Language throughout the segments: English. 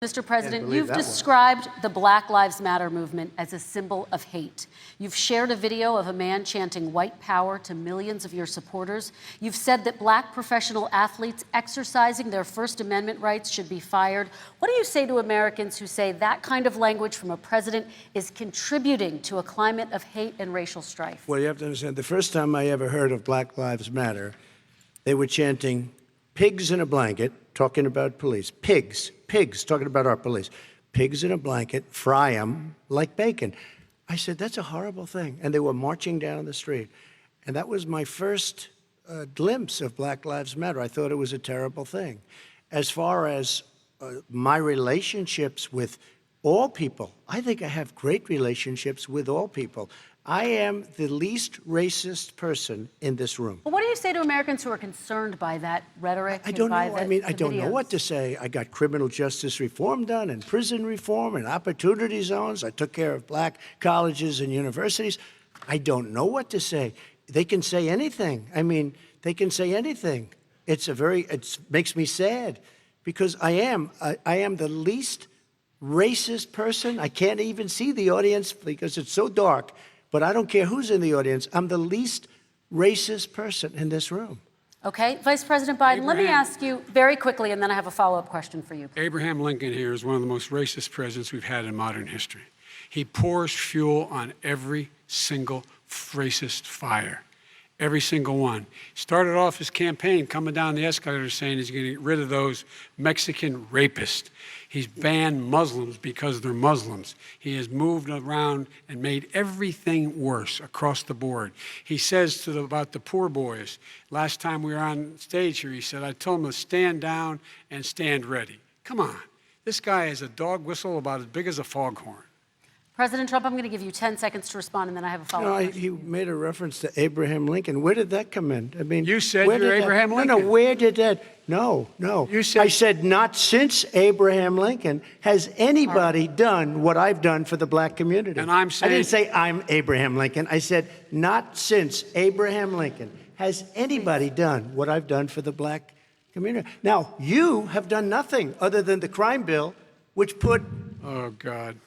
Mr. President, you've described the Black Lives Matter movement as a symbol of hate. You've shared a video of a man chanting white power to millions of your supporters. You've said that black professional athletes exercising their First Amendment rights should be fired. What do you say to Americans who say that kind of language from a president is contributing to a climate of hate and racial strife? Well, you have to understand, the first time I ever heard of Black Lives Matter, they were chanting pigs in a blanket, talking about police. Pigs, talking about our police. Pigs in a blanket, fry them like bacon. I said, that's a horrible thing. And they were marching down the street. And that was my first glimpse of Black Lives Matter. I thought it was a terrible thing. As far as my relationships with all people, I think I have great relationships with all people. I am the least racist person in this room. But what do you say to Americans who are concerned by that rhetoric? I don't know. I mean, I don't know what to say. I got criminal justice reform done and prison reform and opportunity zones. I took care of black colleges and universities. I don't know what to say. They can say anything. I mean, they can say anything. It makes me sad because I am the least racist person. I can't even see the audience because it's so dark. But I don't care who's in the audience. I'm the least racist person in this room. Okay. Vice President Biden, let me ask you very quickly, and then I have a follow-up question for you. Abraham Lincoln here is one of the most racist presidents we've had in modern history. He pours fuel on every single racist fire. Every single one. He started off his campaign coming down the escalator saying he's going to get rid of those Mexican rapists. He's banned Muslims because they're Muslims. He has moved around and made everything worse across the board. He says about the poor boys, last time we were on stage here, he said, I told them to stand down and stand ready. Come on. This guy is a dog whistle about as big as a foghorn. President Trump, I'm going to give you 10 seconds to respond, and then I have a follow-up. No, he made a reference to Abraham Lincoln. Where did that come in? I mean, you said you're Abraham Lincoln. No, where did that? No. You said, I said not since Abraham Lincoln has anybody done what I've done for the black community. And I'm saying, I didn't say I'm Abraham Lincoln. I said not since Abraham Lincoln has anybody done what I've done for the black community. Now, you have done nothing other than the crime bill, which put oh, God.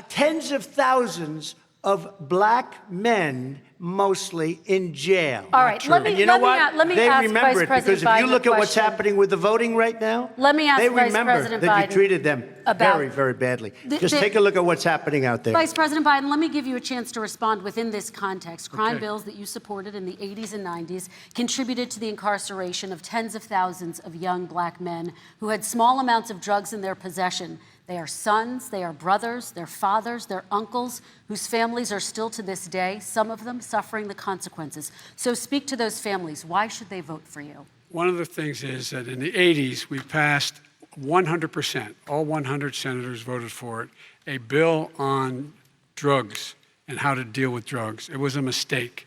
Tens of thousands of black men, mostly, in jail. All right, let me ask Vice President Biden if you look at what's happening with the voting right now, let me ask they Vice remember President that Biden you treated them very, very badly. Just take a look at what's happening out there. Vice President Biden, let me give you a chance to respond within this context. Crime bills that you supported in the 80s and 90s contributed to the incarceration of tens of thousands of young black men who had small amounts of drugs in their possession. They are sons, they are brothers, they're fathers, they're uncles, whose families are still to this day, some of them suffering the consequences. So speak to those families. Why should they vote for you? One of the things is that in the 80s, we passed 100%, all 100 senators voted for it, a bill on drugs and how to deal with drugs. It was a mistake.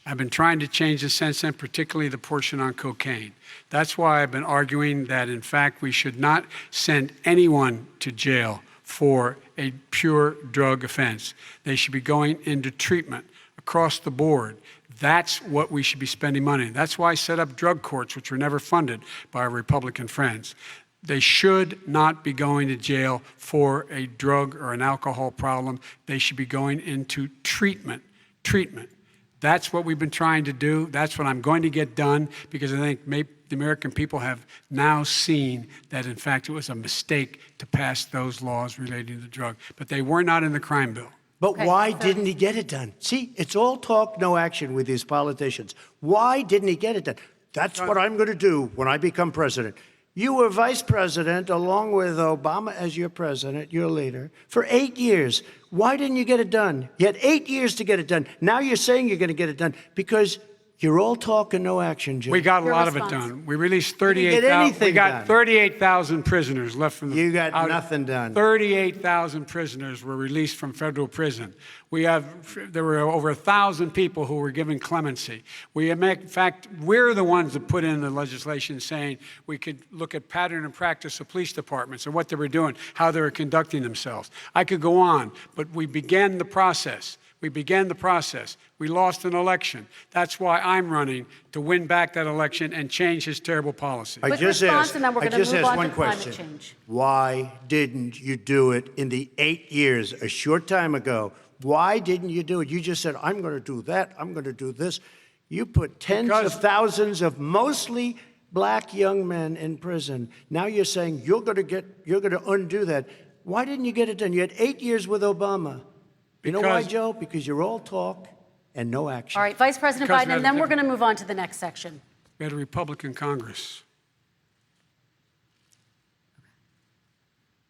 I've been trying to change the since then, particularly the portion on cocaine. That's why I've been arguing that, in fact, we should not send anyone to jail for a pure drug offense. They should be going into treatment across the board. That's what we should be spending money on. That's why I set up drug courts, which were never funded by our Republican friends. They should not be going to jail for a drug or an alcohol problem. They should be going into treatment. That's what we've been trying to do. That's what I'm going to get done because I think the American people have now seen that, in fact, it was a mistake to pass those laws relating to drug. But they were not in the crime bill. But why didn't he get it done? See, it's all talk, no action with these politicians. Why didn't he get it done? That's what I'm going to do when I become president. You were vice president along with Obama as your president, your leader, for 8 years. Why didn't you get it done? You had 8 years to get it done. Now you're saying you're going to get it done because you're all talk and no action, Jim. We got a lot of it done. We released 38,000. We got 38,000 prisoners left from the. You got nothing done. 38,000 prisoners were released from federal prison. There were over 1,000 people who were given clemency. In fact, we're the ones that put in the legislation saying we could look at pattern and practice of police departments and what they were doing, how they were conducting themselves. I could go on, but we began the process. We began the process. We lost an election. That's why I'm running to win back that election and change his terrible policy. Quick response, and then we're I going to just move asked on one to climate question. change. Why didn't you do it in the 8 years, a short time ago? Why didn't you do it? You just said, I'm going to do that, I'm going to do this. You put tens of thousands of mostly black young men in prison. Now you're saying you're going to undo that. Why didn't you get it done? You had 8 years with Obama. You know why, Joe? Because you're all talk and no action. All right, Vice President Biden, and then we're going to move on to the next section. We had a Republican Congress.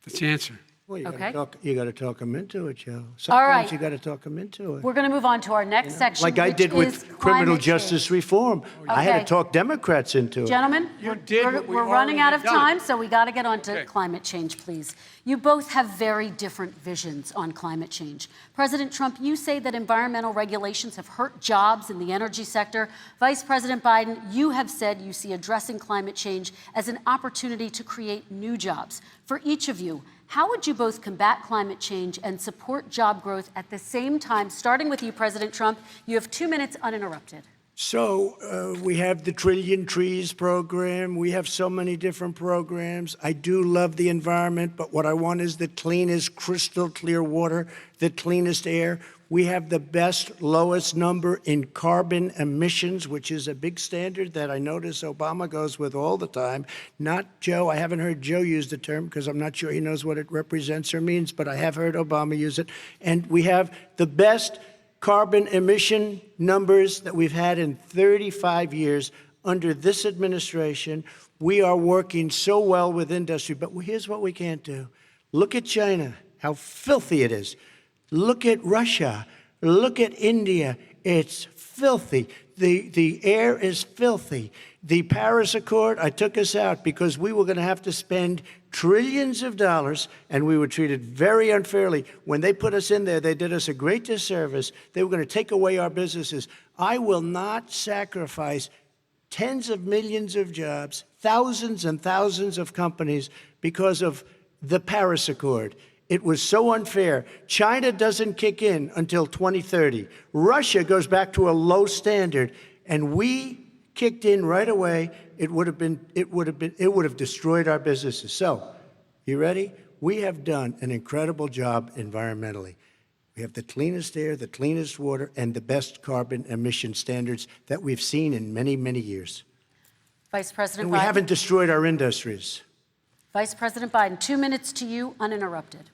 That's the answer. Well, you Okay. got to talk them into it, Joe. All Sometimes right. you got to talk them into it. We're going to move on to our next section, Like I which did is with criminal climate justice change. reform. I had Okay. to talk Democrats into it. Gentlemen, You did what we we're running already out of done. time, so we got to get on to Okay. climate change, please. You both have very different visions on climate change. President Trump, you say that environmental regulations have hurt jobs in the energy sector. Vice President Biden, you have said you see addressing climate change as an opportunity to create new jobs. For each of you, how would you both combat climate change and support job growth at the same time? Starting with you, President Trump, you have 2 minutes uninterrupted. So we have the Trillion Trees program. We have so many different programs. I do love the environment, but what I want is the cleanest, crystal clear water, the cleanest air. We have the best, lowest number in carbon emissions, which is a big standard that I notice Obama goes with all the time. Not Joe. I haven't heard Joe use the term because I'm not sure he knows what it represents or means, but I have heard Obama use it. And we have the best carbon emission numbers that we've had in 35 years under this administration. We are working so well with industry, but here's what we can't do. Look at China, how filthy it is. Look at Russia. Look at India. It's filthy. The air is filthy. The Paris Accord, I took us out because we were going to have to spend trillions of dollars, and we were treated very unfairly. When they put us in there, they did us a great disservice. They were going to take away our businesses. I will not sacrifice tens of millions of jobs, thousands and thousands of companies because of the Paris Accord. It was so unfair. China doesn't kick in until 2030. Russia goes back to a low standard, and we kicked in right away. It would have destroyed our businesses. So, you ready? We have done an incredible job environmentally. We have the cleanest air, the cleanest water, and the best carbon emission standards that we've seen in many, many years. Vice President And we Biden. haven't destroyed our industries. Vice President Biden, 2 minutes to you, uninterrupted.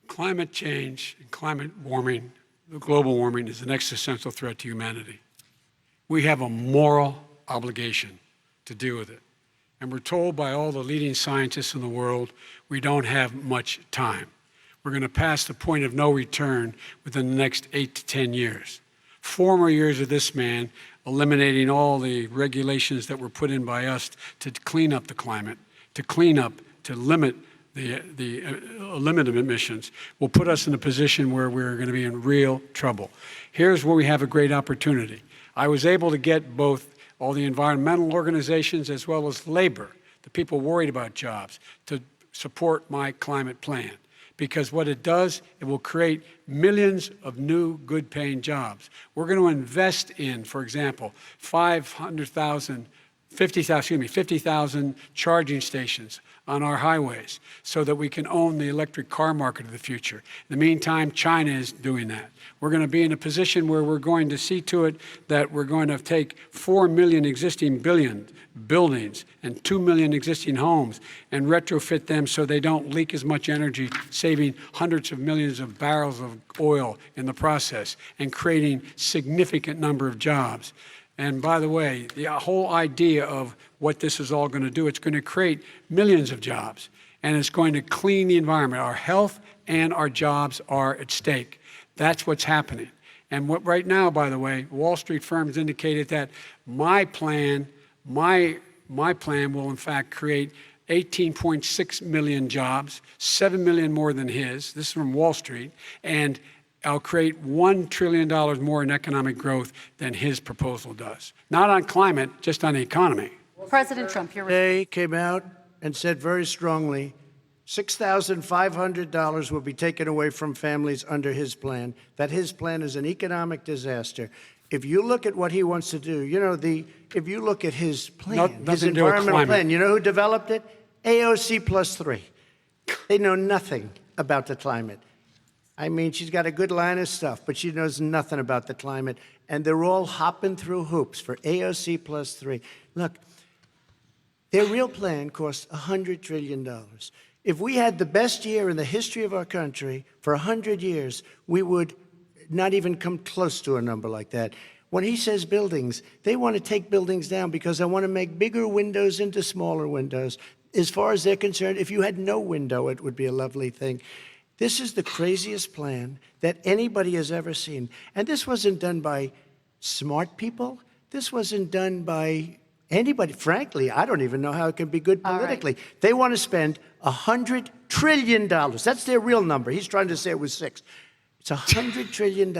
Climate change and climate warming, global warming, is an existential threat to humanity. We have a moral obligation to deal with it. And we're told by all the leading scientists in the world we don't have much time. We're going to pass the point of no return within the next 8 to 10 years. 4 more years of this man eliminating all the regulations that were put in by us to clean up the climate, to limit limit emissions, will put us in a position where we're going to be in real trouble. Here's where we have a great opportunity. I was able to get both all the environmental organizations as well as labor, the people worried about jobs, to support my climate plan. Because what it does, it will create millions of new good-paying jobs. We're going to invest in, for example, 50,000 charging stations on our highways so that we can own the electric car market of the future. In the meantime, China is doing that. We're going to be in a position where we're going to see to it that we're going to take 4 million existing buildings and 2 million existing homes and retrofit them so they don't leak as much energy, saving hundreds of millions of barrels of oil in the process and creating significant number of jobs. And by the way, the whole idea of what this is all going to do, it's going to create millions of jobs, and it's going to clean the environment. Our health and our jobs are at stake. That's what's happening. And right now, by the way, Wall Street firms indicated that my plan will in fact create 18.6 million jobs, 7 million more than his. This is from Wall Street. And I'll create $1 trillion more in economic growth than his proposal does. Not on climate, just on the economy. President Trump, your response. They came out and said very strongly, $6,500 will be taken away from families under his plan. That his plan is an economic disaster. If you look at what he wants to do, if you look at his plan, his nothing to do with environmental climate. plan, you know who developed it? AOC +3. They know nothing about the climate. I mean, she's got a good line of stuff, but she knows nothing about the climate. And they're all hopping through hoops for AOC +3. Look, their real plan costs $100 trillion. If we had the best year in the history of our country for 100 years, we would not even come close to a number like that. When he says buildings, they want to take buildings down because they want to make bigger windows into smaller windows. As far as they're concerned, if you had no window, it would be a lovely thing. This is the craziest plan that anybody has ever seen. And this wasn't done by smart people. This wasn't done by anybody. Frankly, I don't even know how it can be good politically. Right. They want to spend $100 trillion. That's their real number. He's trying to say it was 6. It's $100 trillion.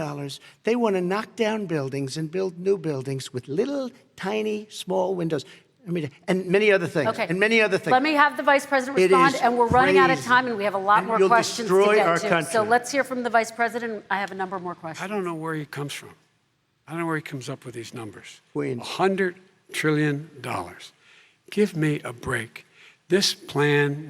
They want to knock down buildings and build new buildings with little, tiny, small windows. I mean, and many other things. Okay. And many other things. Let me have the Vice President It respond, is and we're running out of crazy. time, and we have a lot And more you'll questions to destroy get our to. country. So let's hear from the Vice President. I have a number more questions. I don't know where he comes from. I don't know where he comes up with these numbers. Queens. $100 trillion. Give me a break. This plan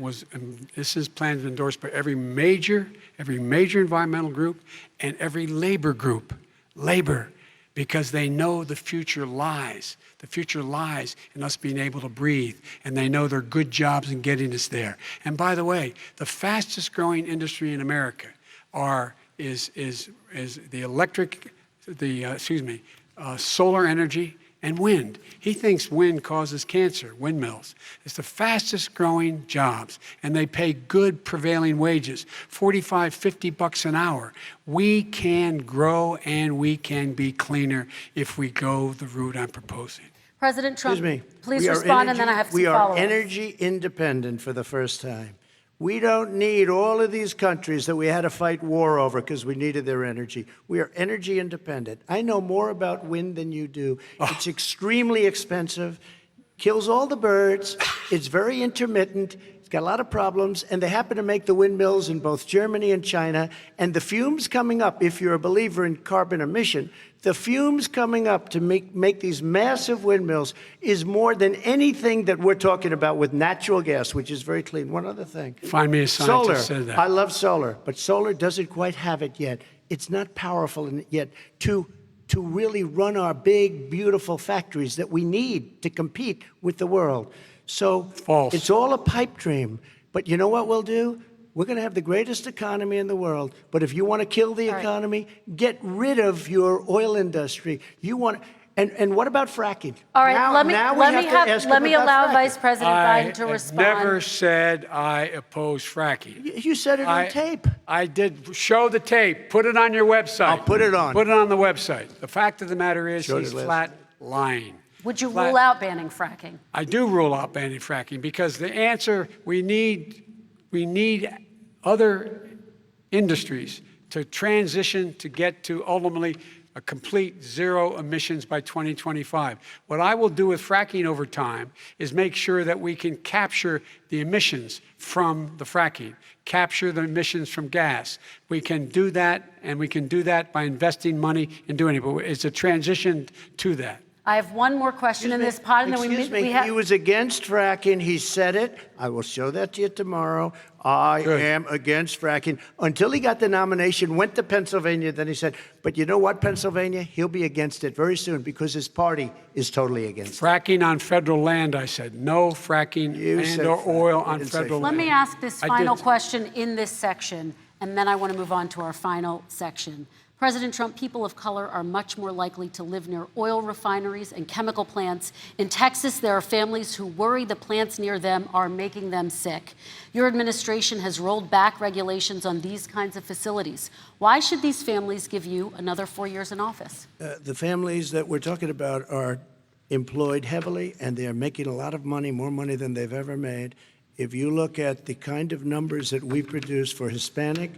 is endorsed by every major environmental group and every labor group. Labor, because they know the future lies. The future lies in us being able to breathe, and they know there are good jobs in getting us there. And by the way, the fastest growing industry in America is solar energy and wind. He thinks wind causes cancer, windmills. It's the fastest growing jobs, and they pay good prevailing wages, $45, $50 an hour. We can grow and we can be cleaner if we go the route I'm proposing. President Trump, Excuse me. please We are respond, and then I have some We are follow-ups. energy independent for the first time. We don't need all of these countries that we had to fight war over because we needed their energy. We are energy independent. I know more about wind than you do. It's extremely expensive, kills all the birds, it's very intermittent, it's got a lot of problems, and they happen to make the windmills in both Germany and China. And the fumes coming up, if you're a believer in carbon emission, the fumes coming up to make these massive windmills is more than anything that we're talking about with natural gas, which is very clean. One other thing. Find me a scientist Solar. that said that. I love solar, but solar doesn't quite have it yet. It's not powerful yet to really run our big, beautiful factories that we need to compete with the world. So False. It's all a pipe dream. But you know what we'll do? We're going to have the greatest economy in the world. But if you want to kill the economy, get rid of your oil industry. You want, and what about fracking? All right, now, let me now we have to ask let him me about allow fracking. Vice President Biden to I respond. never said I oppose fracking. You said it on tape. I did. Show the tape. Put it on your website. I'll put it on. Put it on the website. The fact of the matter is Showed he's it last flat lying. Would you Flat- rule out banning fracking? I do rule out banning fracking because the answer, we need other industries to transition to get to ultimately a complete zero emissions by 2025. What I will do with fracking over time is make sure that we can capture the emissions from the fracking, capture the emissions from gas. We can do that, and we can do that by investing money in doing it, but it's a transition to that. I have one more question in this pod, and then Excuse me. we have. He was against fracking. He said it. I will show that to you tomorrow. I Good. am against fracking. Until he got the nomination, went to Pennsylvania, then he said, but you know what, Pennsylvania? He'll be against it very soon because his party is totally against it. Fracking on federal land, I said. No fracking You said and or fracking. oil You on didn't say federal Let land. me ask this I final did. question in this section, and then I want to move on to our final section. President Trump, people of color are much more likely to live near oil refineries and chemical plants. In Texas, there are families who worry the plants near them are making them sick. Your administration has rolled back regulations on these kinds of facilities. Why should these families give you another 4 years in office? The families that we're talking about are employed heavily, and they are making a lot of money, more money than they've ever made. If you look at the kind of numbers that we produce for Hispanic,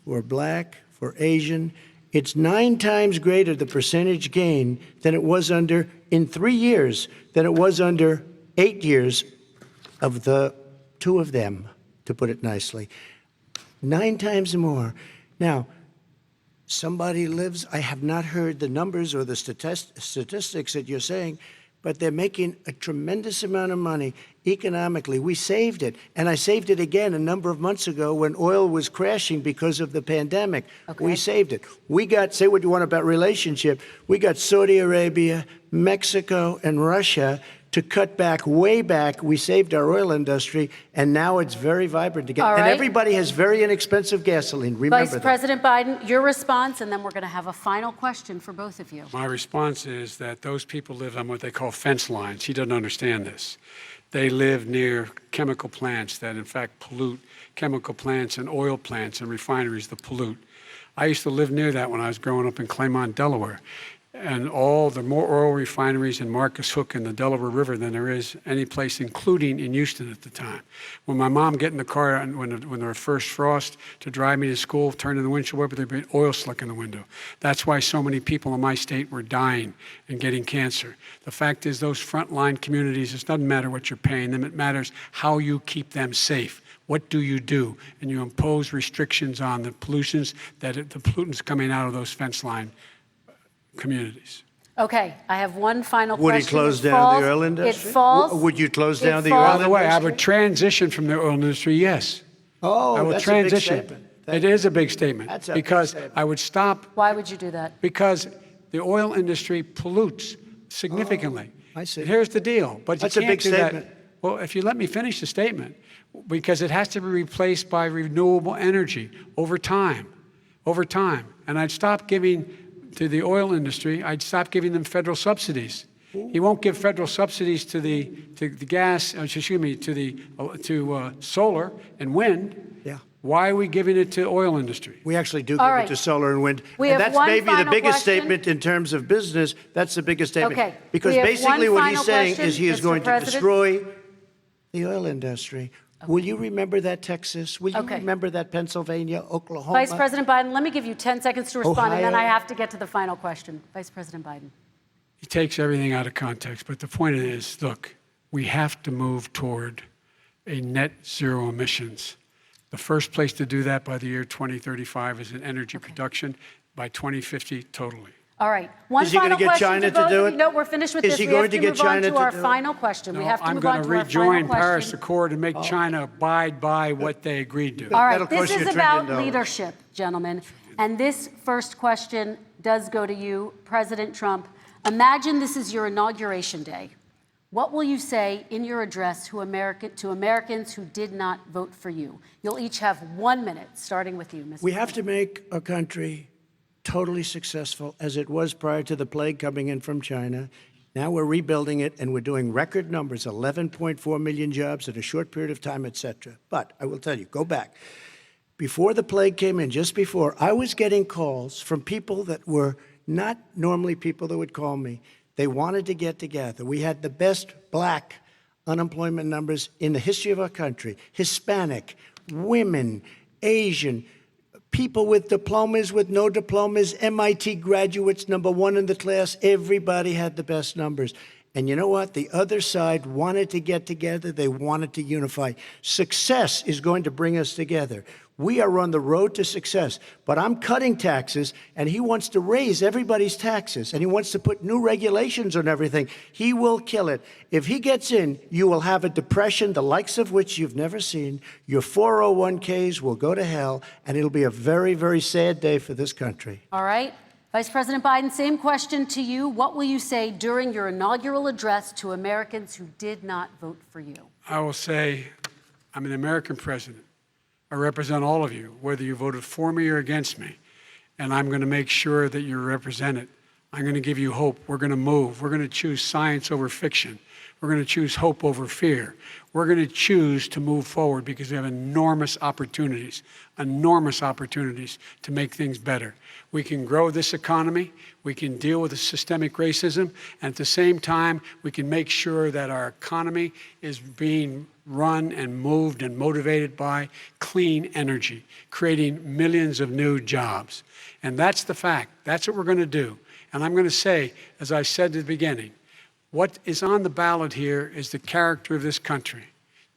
for Black, for Asian, it's 9 times greater, the percentage gain, than it was in 3 years, than it was under 8 years of the 2 of them. to put it nicely. 9 times more. Now, somebody lives, I have not heard the numbers or the statistics that you're saying, but they're making a tremendous amount of money economically. We saved it. And I saved it again a number of months ago when oil was crashing because of the pandemic. Okay. We saved it. We got, say what you want about relationship, we got Saudi Arabia, Mexico, and Russia to cut back, way back. We saved our oil industry, and now it's very vibrant again. All right. And everybody has very inexpensive gasoline. Remember Vice that. President Biden, your response, and then we're going to have a final question for both of you. My response is that those people live on what they call fence lines. He doesn't understand this. They live near chemical plants that, in fact, pollute, chemical plants and oil plants and refineries that pollute. I used to live near that when I was growing up in Claymont, Delaware. And more oil refineries in Marcus Hook and the Delaware River than there is any place, including in Houston at the time. When my mom get in the car and when there was first frost to drive me to school, turn in the windshield wiper, there'd be oil slick in the window. That's why so many people in my state were dying and getting cancer. The fact is, those frontline communities, it doesn't matter what you're paying them, it matters how you keep them safe. What do? And you impose restrictions on the pollutants the pollutants coming out of those fence line communities. Okay, I have one final Would question. he close down the oil industry? It falls. Would you close down the falls- oil By industry? the way, I would transition from the oil industry, yes. Oh, I would that's transition. a big statement. It is a big statement. That's a big because statement. I would stop Why would you do that? because the oil industry pollutes significantly. I see. Here's the deal. But That's you a can't big do statement. that. Well, if you let me finish the statement, because it has to be replaced by renewable energy over time. And I'd stop giving to the oil industry, I'd stop giving them federal subsidies. He won't give federal subsidies to the gas, to solar and wind. Yeah. Why are we giving it to oil industry? We actually do All give right. it to solar and wind. We And have that's one maybe the final biggest question. statement in terms of business. That's the biggest statement. Okay. Because We have basically one what he's final saying question, is he is Mr. going to President. destroy the oil industry. Will you remember that, Texas? Will you Okay. remember that, Pennsylvania, Oklahoma? Vice President Biden, let me give you 10 seconds to respond, and then I Ohio. have to get to the final question. Vice President Biden. He takes everything out of context. But the point is, look, we have to move toward a net zero emissions. The first place to do that by the year 2035 is in energy production. By 2050, totally. All right. One Is he gonna final get question China to to both do of it? you. No, we're finished with Is this. he We going have to to get move on China to to our do it? final question. We No, have to I'm move going on to to our final rejoin Paris question. Accord and make China abide by what they agreed to. All right, That'll this cost you is $1 about trillion. leadership, gentlemen. And this first question does go to you, President Trump. Imagine this is your inauguration day. What will you say in your address to Americans who did not vote for you? You'll each have 1 minute, starting with you, Mr. We have to make our country totally successful as it was prior to the plague coming in from China. Now we're rebuilding it, and we're doing record numbers, 11.4 million jobs in a short period of time, et cetera. But I will tell you, go back. Before the plague came in, just before, I was getting calls from people that were not normally people that would call me. They wanted to get together. We had the best black unemployment numbers in the history of our country. Hispanic, women, Asian, people with diplomas, with no diplomas, MIT graduates, #1 in the class. Everybody had the best numbers. And you know what? The other side wanted to get together. They wanted to unify. Success is going to bring us together. We are on the road to success. But I'm cutting taxes, and he wants to raise everybody's taxes, and he wants to put new regulations on everything. He will kill it. If he gets in, you will have a depression, the likes of which you've never seen. Your 401ks will go to hell, and it'll be a very, very sad day for this country. All right. Vice President Biden, same question to you. What will you say during your inaugural address to Americans who did not vote for you? I will say, I'm an American president. I represent all of you, whether you voted for me or against me. And I'm going to make sure that you're represented. I'm going to give you hope. We're going to move. We're going to choose science over fiction. We're going to choose hope over fear. We're going to choose to move forward because we have enormous opportunities to make things better. We can grow this economy. We can deal with the systemic racism. And at the same time, we can make sure that our economy is being run and moved and motivated by clean energy, creating millions of new jobs. And that's the fact. That's what we're going to do. And I'm going to say, as I said at the beginning, what is on the ballot here is the character of this country: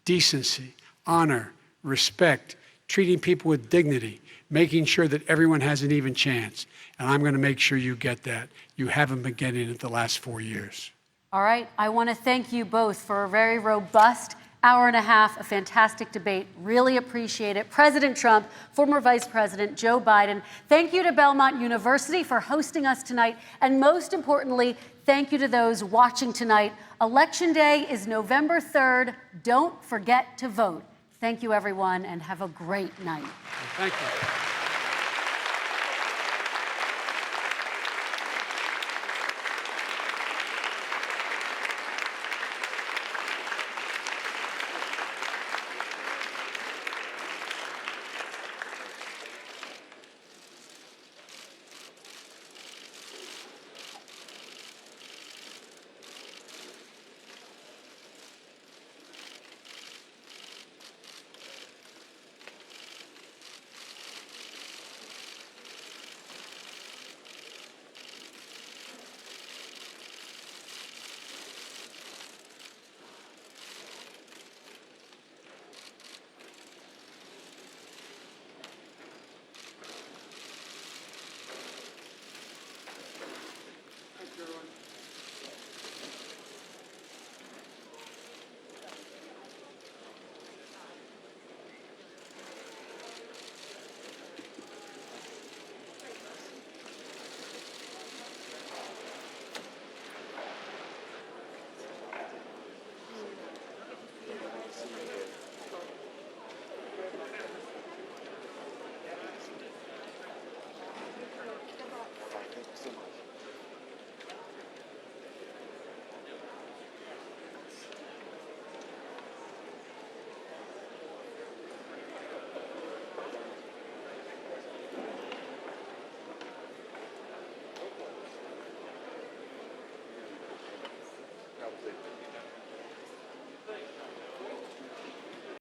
decency, honor, respect, treating people with dignity, making sure that everyone has an even chance. And I'm going to make sure you get that. You haven't been getting it the last 4 years. All right, I want to thank you both for a very robust hour and a half, a fantastic debate. Really appreciate it. President Trump, former Vice President Joe Biden, thank you to Belmont University for hosting us tonight. And most importantly, thank you to those watching tonight. Election Day is November 3rd. Don't forget to vote. Thank you, everyone, and have a great night. Thank you.